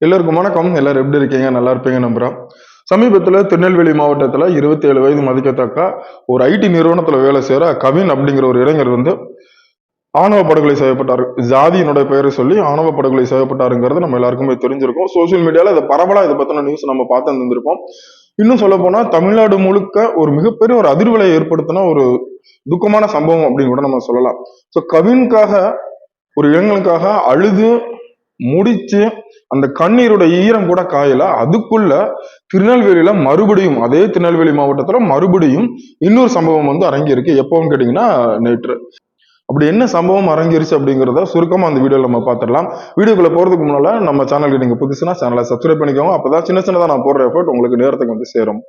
எல்லாருக்கும் வணக்கம். எல்லாரும் எப்படி இருக்கீங்க? நல்லா இருப்பீங்க நம்புறேன். சமீபத்துல திருநெல்வேலி மாவட்டத்துல 27 வயது மதிக்கத்தக்க ஒரு ஐடி நிறுவனத்துல வேலை செய்யற கவின் அப்படிங்கிற ஒரு இளைஞர் வந்து ஆணவ படுகொலை செய்யப்பட்டார். ஜாதியினுடைய பெயரை சொல்லி ஆணவ படுகொலை செய்யப்பட்டாருங்கிறது நம்ம எல்லாருக்குமே தெரிஞ்சிருக்கும். சோசியல் மீடியால இதை பரவலா இதை பத்தின நியூஸ் நம்ம பார்த்து இருந்திருப்போம். இன்னும் சொல்ல போனா தமிழ்நாடு முழுக்க ஒரு மிகப்பெரிய ஒரு அதிர்வலை ஏற்படுத்தின ஒரு துக்கமான சம்பவம் அப்படின்னு கூட நம்ம சொல்லலாம். ஸோ கவின்காக ஒரு இளைஞனுக்காக அழுது முடிச்சு அந்த கண்ணீரோட ஈரம் கூட காயல. அதுக்குள்ள திருநெல்வேலியில மறுபடியும் அதே திருநெல்வேலி மாவட்டத்துல மறுபடியும் இன்னொரு சம்பவம் வந்து அரங்கியிருக்கு. எப்போன்னு கேட்டீங்கன்னா நேற்று. அப்படி என்ன சம்பவம் அரங்கிருச்சு அப்படிங்கிறத சுருக்கமா அந்த வீடியோல நம்ம பார்த்துடலாம். வீடியோக்குள்ள போறதுக்கு முன்னால நம்ம சேனலுக்கு நீங்க புதுசுனா சேனலை சப்ஸ்கிரைப் பண்ணிக்கோங்க. அப்பதான் சின்ன சின்னதா நான் போடுற எஃபர்ட் உங்களுக்கு நேரத்துக்கு வந்து சேரும்.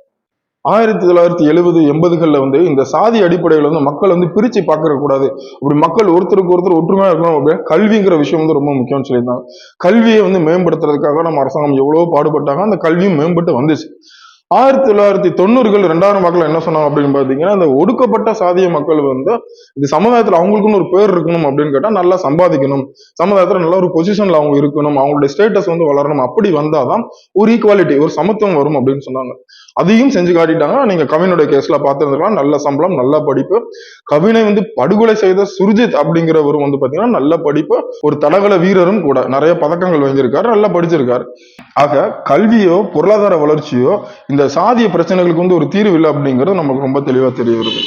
1970, 80கள்ல வந்து இந்த சாதி அடிப்படையில வந்து மக்கள் வந்து பிரிச்சு பார்க்க கூடாது. அப்படி மக்கள் ஒருத்தருக்கு ஒருத்தர் ஒற்றுமையா இருக்கணும் அப்படின்னு கல்விங்கிற விஷயம் வந்து ரொம்ப முக்கியம்னு சொல்லியிருந்தாங்க. கல்வியை வந்து மேம்படுத்துறதுக்காக நம்ம அரசாங்கம் எவ்வளவோ பாடுபட்டாங்க. அந்த கல்வியும் மேம்பட்டு வந்துச்சு. 1990கள் 2000 மக்கள் என்ன சொன்னாங்க அப்படின்னு பாத்தீங்கன்னா, இந்த ஒடுக்கப்பட்ட சாதிய மக்கள் வந்து இந்த சமுதாயத்துல அவங்களுக்குன்னு ஒரு பேர் இருக்கணும் அப்படின்னு கேட்டா நல்லா சம்பாதிக்கணும், சமுதாயத்துல நல்ல ஒரு பொசிஷன்ல அவங்க இருக்கணும், அவங்களுடைய ஸ்டேட்டஸ் வந்து வளரணும், அப்படி வந்தாதான் ஒரு ஈக்குவாலிட்டி ஒரு சமத்துவம் வரும் அப்படின்னு சொன்னாங்க. அதையும் செஞ்சு காட்டிட்டாங்க. நீங்க கவினுடைய கேஸ்ல பார்த்துருந்துக்கலாம். நல்ல சம்பளம், நல்ல படிப்பு. கவினை வந்து படுகொலை செய்த சுர்ஜித் அப்படிங்கிறவர் வந்து பாத்தீங்கன்னா நல்ல படிப்பு, ஒரு தடகள வீரரும் கூட, நிறைய பதக்கங்கள் வாங்கியிருக்காரு, நல்லா படிச்சிருக்காரு. ஆக கல்வியோ பொருளாதார வளர்ச்சியோ இந்த சாதிய பிரச்சனைகளுக்கு வந்து ஒரு தீர்வு இல்லை அப்படிங்கிறது நமக்கு ரொம்ப தெளிவா தெரிய வருது.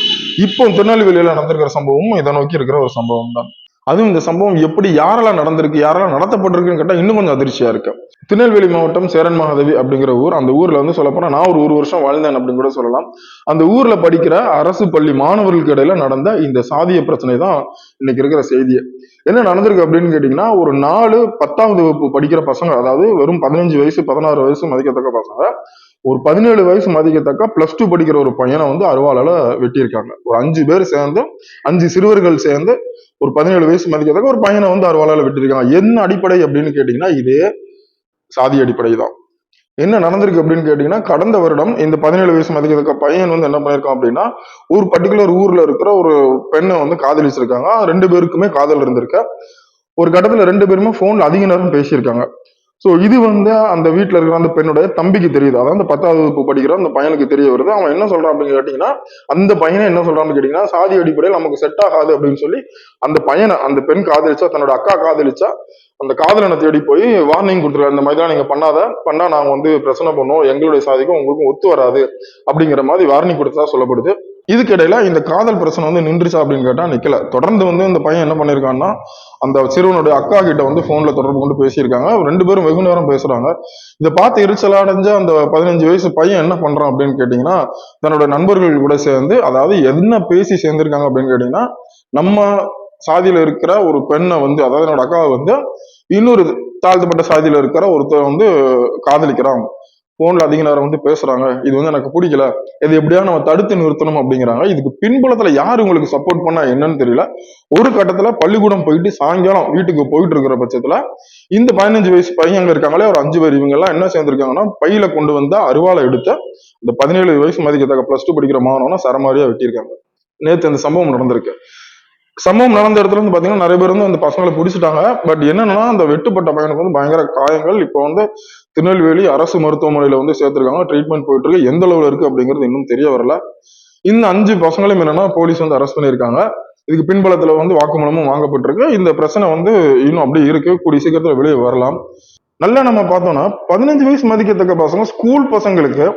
இப்போ திருநெல்வேலியில நடந்திருக்கிற சம்பவமும் இதை நோக்கி இருக்கிற ஒரு சம்பவம் தான். அதுவும் இந்த சம்பவம் எப்படி யாரெல்லாம் நடந்திருக்கு, யாரெல்லாம் நடத்தப்பட்டிருக்குன்னு கேட்டா இன்னும் கொஞ்சம் அதிர்ச்சியா இருக்கு. திருநெல்வேலி மாவட்டம் சேரன் மகாதேவி அப்படிங்கிற ஊர். அந்த ஊர்ல வந்து சொல்ல போனா நான் ஒரு வருஷம் வாழ்ந்தேன் அப்படின்னு கூட சொல்லலாம். அந்த ஊர்ல படிக்கிற அரசு பள்ளி மாணவர்களுக்கு இடையில நடந்த இந்த சாதிய பிரச்சனை தான் இன்னைக்கு இருக்கிற செய்தியை. என்ன நடந்திருக்கு அப்படின்னு கேட்டீங்கன்னா, ஒரு 10வது வகுப்பு படிக்கிற பசங்க, அதாவது வெறும் 15 வயசு 16 வயசு மதிக்கத்தக்க பசங்க, ஒரு 17 வயசு மதிக்கத்தக்க +2 படிக்கிற ஒரு பையனை வந்து அருவாளால வெட்டியிருக்காங்க. ஒரு 5 பேர் சேர்ந்து, 5 சிறுவர்கள் சேர்ந்து ஒரு 17 வயசு மதிக்கத்தக்க ஒரு பையனை வந்து அருவாளால வெட்டியிருக்காங்க. என்ன அடிப்படை அப்படின்னு கேட்டீங்கன்னா, இதே சாதி அடிப்படை தான். என்ன நடந்திருக்கு அப்படின்னு கேட்டீங்கன்னா, கடந்த வருடம் இந்த 17 வயசு மதிக்கத்தக்க பையன் வந்து என்ன பண்ணிருக்கான் அப்படின்னா, ஒரு பர்டிகுலர் ஊர்ல இருக்கிற ஒரு பெண்ணை வந்து காதலிச்சிருக்காங்க. 2 பேருக்குமே காதல் இருந்திருக்கு. ஒரு கட்டத்துல 2 பேருமே போன்ல அதிக நேரம் பேசியிருக்காங்க. சோ இது வந்து அந்த வீட்டுல இருக்கிற அந்த பெண்ணுடைய தம்பிக்கு தெரியுது. அதாவது அந்த 10வது வகுப்பு படிக்கிற அந்த பையனுக்கு தெரிய வருது. அவன் என்ன சொல்றான் அப்படின்னு கேட்டீங்கன்னா, அந்த பையனை என்ன சொல்றான்னு கேட்டீங்கன்னா, சாதி அடிப்படையில் நமக்கு செட் ஆகாது அப்படின்னு சொல்லி அந்த பையனை, அந்த பெண் காதலிச்சா, தன்னோட அக்கா காதலிச்சா, அந்த காதலனை தேடி போய் வார்னிங் கொடுத்துருக்காரு. இந்த மாதிரிலாம் நீங்க பண்ணா நாங்க வந்து பிரச்சனை பண்ணுவோம், எங்களுடைய சாதிக்கும் உங்களுக்கும் ஒத்து வராது அப்படிங்கிற மாதிரி வார்னிங் கொடுத்ததா சொல்லப்படுது. இதுக்கிடையில இந்த காதல் பிரச்சனை வந்து நின்றுச்சா அப்படின்னு கேட்டா நிக்கல. தொடர்ந்து வந்து இந்த பையன் என்ன பண்ணிருக்கான்னா, அந்த சிறுவனுடைய அக்கா கிட்ட வந்து போன்ல தொடர்பு கொண்டு பேசியிருக்காங்க. 2 பேரும் வெகு நேரம் பேசுறாங்க. இதை பார்த்து எரிச்சல் அடைஞ்ச அந்த 15 வயசு பையன் என்ன பண்றான் அப்படின்னு கேட்டீங்கன்னா, தன்னோட நண்பர்கள் கூட சேர்ந்து, அதாவது என்ன பேசி சேர்ந்திருக்காங்க அப்படின்னு கேட்டீங்கன்னா, நம்ம சாதியில இருக்கிற ஒரு பெண்ணை வந்து, அதாவது என்னோட அக்காவை வந்து இன்னொரு தாழ்த்தப்பட்ட சாதியில இருக்கிற ஒருத்தர் வந்து காதலிக்கிறான், போன்ல அதிக நேரம் வந்து பேசுறாங்க, இது வந்து எனக்கு பிடிக்கல, இது எப்படியா நம்ம தடுத்து நிறுத்தணும் அப்படிங்கிறாங்க. இதுக்கு பின்புலத்துல யாரு உங்களுக்கு சப்போர்ட் பண்ணா என்னன்னு தெரியல. ஒரு கட்டத்துல பள்ளிக்கூடம் போயிட்டு சாயங்காலம் வீட்டுக்கு போயிட்டு இருக்கிற பட்சத்துல இந்த 15 வயசு பையங்க இருக்காங்களே ஒரு 5 பேர், இவங்க எல்லாம் என்ன சேர்ந்திருக்காங்கன்னா, பையில கொண்டு வந்த அருவாளை எடுத்து இந்த 17 வயசு மதிக்கத்தக்க +2 படிக்கிற மாணவனை சரமாரியா வெட்டியிருக்காங்க. நேற்று அந்த சம்பவம் நடந்திருக்கு. சம்பவம் நடந்த இடத்துல வந்து பாத்தீங்கன்னா நிறைய பேர் வந்து அந்த பசங்களை பிடிச்சிட்டாங்க. பட் என்னன்னா, அந்த வெட்டுப்பட்ட பையனுக்கு வந்து பயங்கர காயங்கள். இப்போ வந்து திருநெல்வேலி அரசு மருத்துவமனையில வந்து சேர்த்திருக்காங்க. ட்ரீட்மெண்ட் போயிட்டு இருக்கு. எந்த அளவுல இருக்கு அப்படிங்கிறது இன்னும் தெரிய வரல. இந்த 5 பசங்களையும் என்னன்னா போலீஸ் வந்து அரெஸ்ட் பண்ணியிருக்காங்க. இதுக்கு பின்பலத்துல வந்து வாக்குமூலமும் வாங்கப்பட்டிருக்கு. இந்த பிரச்சனை வந்து இன்னும் அப்படியே இருக்கு. கூடிய சீக்கிரத்துல வெளியே வரலாம். நல்லா நம்ம பார்த்தோம்னா 15 வயசு மதிக்கத்தக்க பசங்க, ஸ்கூல் பசங்களுக்கு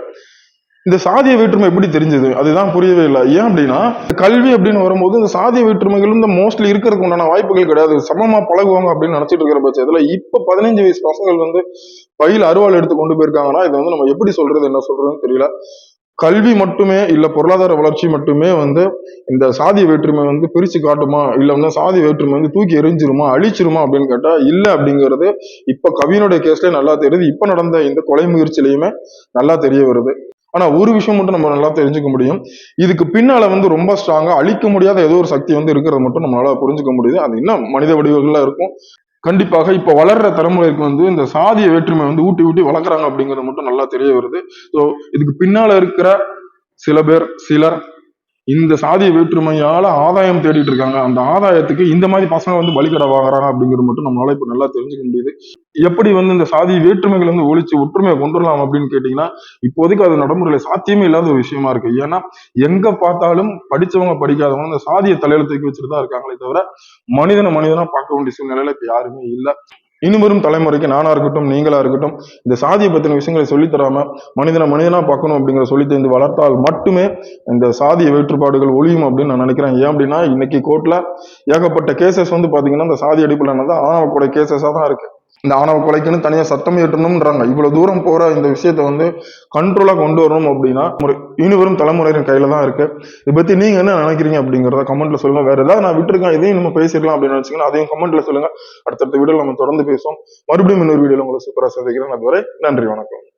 இந்த சாதிய வேற்றுமை எப்படி தெரிஞ்சது, அதுதான் புரியவே இல்லை. ஏன் அப்படின்னா, கல்வி அப்படின்னு வரும்போது இந்த சாதிய வேற்றுமைகள் இந்த மோஸ்ட்லி இருக்கிறதுக்கு உண்டான வாய்ப்புகள் கிடையாது. சமமா பழகுவாங்க அப்படின்னு நினைச்சிட்டு இருக்கிற பட்சத்துல இப்ப 15 வயசு பசங்கள் வந்து பையில அருவாள் எடுத்து கொண்டு போயிருக்காங்கன்னா, இதை வந்து நம்ம எப்படி சொல்றது, என்ன சொல்றதுன்னு தெரியல. கல்வி மட்டுமே இல்ல பொருளாதார வளர்ச்சி மட்டுமே வந்து இந்த சாதிய வேற்றுமை வந்து பிரிச்சு காட்டுமா, இல்ல வந்து சாதி வேற்றுமை வந்து தூக்கி எரிஞ்சிருமா, அழிச்சிருமா அப்படின்னு கேட்டா இல்ல அப்படிங்கிறது இப்ப கவினுடைய கேஸ்லயே நல்லா தெரியுது. இப்ப நடந்த இந்த கொலை முயற்சியிலையுமே நல்லா தெரிய வருது. ஆனா ஒரு விஷயம் மட்டும் நம்ம நல்லா தெரிஞ்சுக்க முடியும். இதுக்கு பின்னால வந்து ரொம்ப ஸ்ட்ராங்கா அழிக்க முடியாத ஏதோ ஒரு சக்தி வந்து இருக்கிறத மட்டும் நம்மளால புரிஞ்சுக்க முடியுது. அது இன்னும் மனித வடிவங்கள்ல இருக்கும். கண்டிப்பாக இப்ப வளர்ற தலைமுறைக்கு வந்து இந்த சாதிய வேற்றுமை வந்து ஊட்டி ஊட்டி வளர்க்குறாங்க அப்படிங்கிறது மட்டும் நல்லா தெரிய வருது. ஸோ இதுக்கு பின்னால இருக்கிற சிலர் இந்த சாதிய வேற்றுமையால ஆதாயம் தேடிட்டு இருக்காங்க. அந்த ஆதாயத்துக்கு இந்த மாதிரி பசங்க வந்து பலிக்கடை வாங்குறாங்க அப்படிங்கிறது மட்டும் நம்மளால இப்ப நல்லா தெரிஞ்சுக்க முடியுது. எப்படி வந்து இந்த சாதி வேற்றுமைகள் வந்து ஒழிச்சு ஒற்றுமையை கொண்டு வரலாம் அப்படின்னு கேட்டீங்கன்னா, இப்போதைக்கு அது நடைமுறையில சாத்தியமே இல்லாத ஒரு விஷயமா இருக்கு. ஏன்னா எங்க பார்த்தாலும் படிச்சவங்க படிக்காதவங்க இந்த சாதிய தலையில தூக்கி வச்சுட்டு தான் இருக்காங்களே தவிர மனிதனை மனிதனா பார்க்க வேண்டிய சூழ்நிலையில இப்ப யாருமே இல்ல. இனிவரும் தலைமுறைக்கு நானா இருக்கட்டும் நீங்களா இருக்கட்டும் இந்த சாதியை பத்தின விஷயங்களை சொல்லித் தராம மனிதனை மனிதனா பார்க்கணும் அப்படிங்கிற சொல்லி தெரிந்து வளர்த்தால் மட்டுமே இந்த சாதிய வேற்றுப்பாடுகள் ஒழியும் அப்படின்னு நான் நினைக்கிறேன். ஏன் அப்படின்னா இன்னைக்கு கோர்ட்ல ஏகப்பட்ட கேசஸ் வந்து பாத்தீங்கன்னா இந்த சாதி அடிப்படையில தான் ஆணவ கொலை கேசஸா தான் இருக்கு. இந்த ஆணவ கொலைக்குன்னு தனியா சட்டம் இயற்றணும்ன்றாங்க. இவ்வளவு தூரம் போற இந்த விஷயத்த வந்து கண்ட்ரோலா கொண்டு வரணும் அப்படின்னா இனிவரும் தலைமுறையின் கையில தான் இருக்கு. இதை பத்தி நீங்க என்ன நினைக்கிறீங்க அப்படிங்கறத கமெண்ட்ல சொல்லுங்க. வேற ஏதாவது நான் விட்டுருக்கேன் இதையும் நம்ம பேசிடலாம் அப்படின்னு நினைச்சீங்கன்னா அதையும் கமெண்ட்ல சொல்லுங்க. அடுத்தடுத்த வீடியோல நம்ம தொடர்ந்து பேசுவோம். மறுபடியும் இன்னொரு வீடியோல உங்களை சூப்பரா சந்திக்கிறேன். அதுவரை நன்றி, வணக்கம்.